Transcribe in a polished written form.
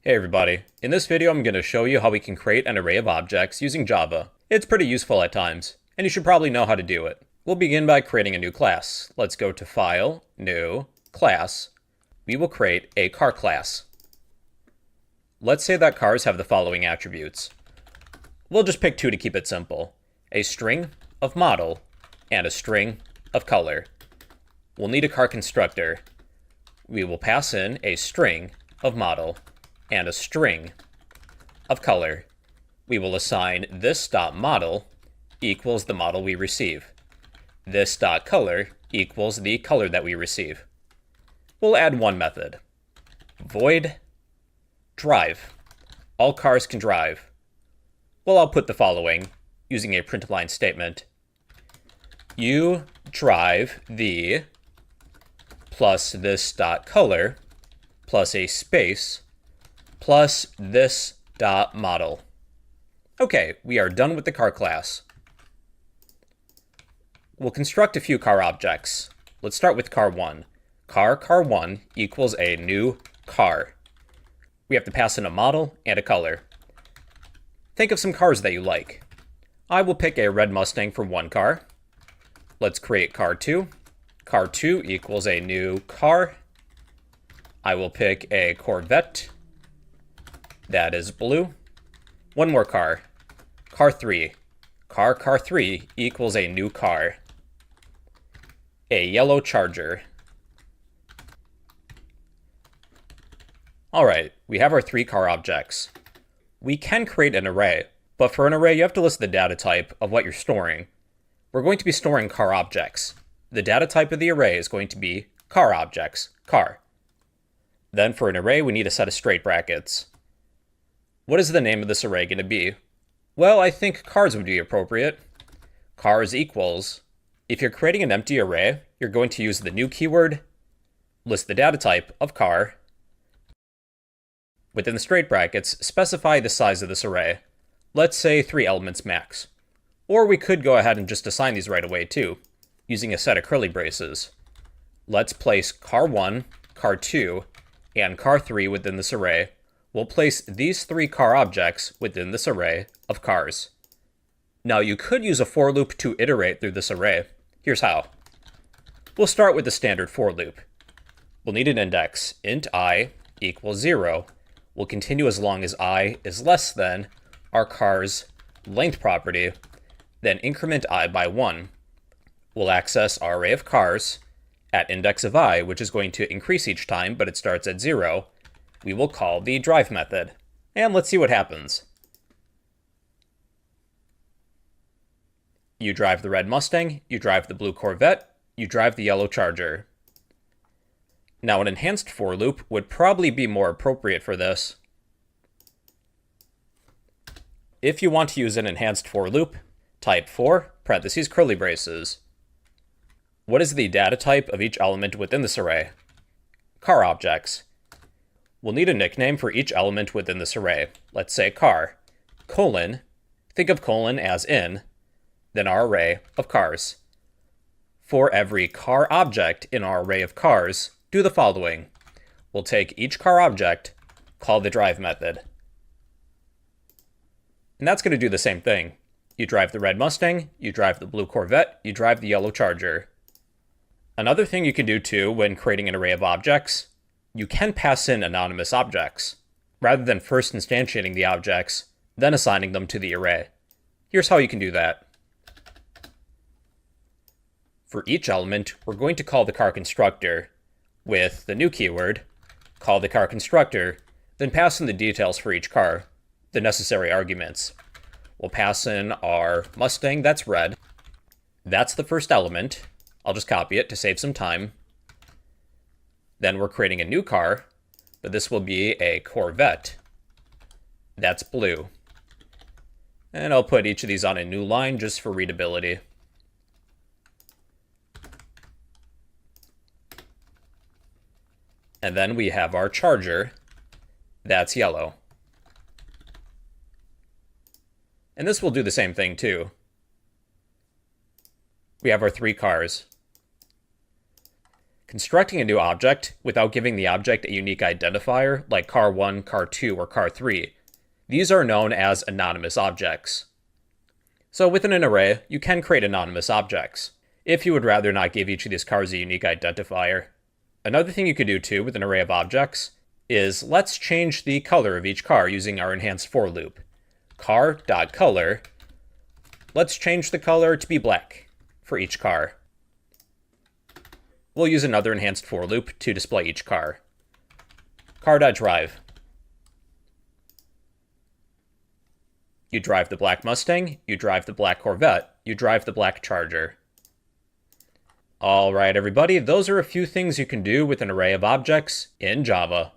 Hey everybody, in this video I'm going to show you how we can create an array of objects using Java. It's pretty useful at times, and you should probably know how to do it. We'll begin by creating a new class. Let's go to File, New, Class. We will create a car class. Let's say that cars have the following attributes. We'll just pick two to keep it simple. A string of model and a string of color. We'll need a car constructor. We will pass in a string of model and a string of color. We will assign this.model equals the model we receive. This.color equals the color that we receive. We'll add one method. Void drive. All cars can drive. We'll output the following using a print line statement. You drive the plus this.color plus a space plus this.model. Okay, we are done with the car class. We'll construct a few car objects. Let's start with car1. Car1 equals a new car. We have to pass in a model and a color. Think of some cars that you like. I will pick a red Mustang for one car. Let's create car2. Car2 equals a new car. I will pick a Corvette. That is blue. One more car. Car3. Car3 equals a new car. A yellow Charger. Alright, we have our three car objects. We can create an array, but for an array you have to list the data type of what you're storing. We're going to be storing car objects. The data type of the array is going to be car objects, car. Then for an array we need a set of straight brackets. What is the name of this array going to be? Well, I think cars would be appropriate. Cars equals, if you're creating an empty array, you're going to use the new keyword, list the data type of car. Within the straight brackets, specify the size of this array. Let's say 3 elements max. Or we could go ahead and just assign these right away too, using a set of curly braces. Let's place car1, car2, and car3 within this array. We'll place these three car objects within this array of cars. Now you could use a for loop to iterate through this array. Here's how. We'll start with the standard for loop. We'll need an index, int I equals 0. We'll continue as long as I is less than our car's length property, then increment I by 1. We'll access our array of cars at index of I, which is going to increase each time, but it starts at 0. We will call the drive method. And let's see what happens. You drive the red Mustang, you drive the blue Corvette, you drive the yellow Charger. Now an enhanced for loop would probably be more appropriate for this. If you want to use an enhanced for loop, type for, parentheses, curly braces. What is the data type of each element within this array? Car objects. We'll need a nickname for each element within this array. Let's say car, colon, think of colon as in, then our array of cars. For every car object in our array of cars, do the following. We'll take each car object, call the drive method. And that's going to do the same thing. You drive the red Mustang, you drive the blue Corvette, you drive the yellow Charger. Another thing you can do too when creating an array of objects, you can pass in anonymous objects, rather than first instantiating the objects, then assigning them to the array. Here's how you can do that. For each element, we're going to call the car constructor with the new keyword, call the car constructor, then pass in the details for each car, the necessary arguments. We'll pass in our Mustang, that's red. That's the first element. I'll just copy it to save some time. Then we're creating a new car, but this will be a Corvette. That's blue. And I'll put each of these on a new line just for readability. And then we have our Charger. That's yellow. And this will do the same thing too. We have our three cars. Constructing a new object without giving the object a unique identifier, like car1, car2, or car3, these are known as anonymous objects. So within an array, you can create anonymous objects, if you would rather not give each of these cars a unique identifier. Another thing you could do too with an array of objects is let's change the color of each car using our enhanced for loop. Car.color, let's change the color to be black for each car. We'll use another enhanced for loop to display each car. Car.drive. You drive the black Mustang, you drive the black Corvette, you drive the black Charger. Alright everybody, those are a few things you can do with an array of objects in Java.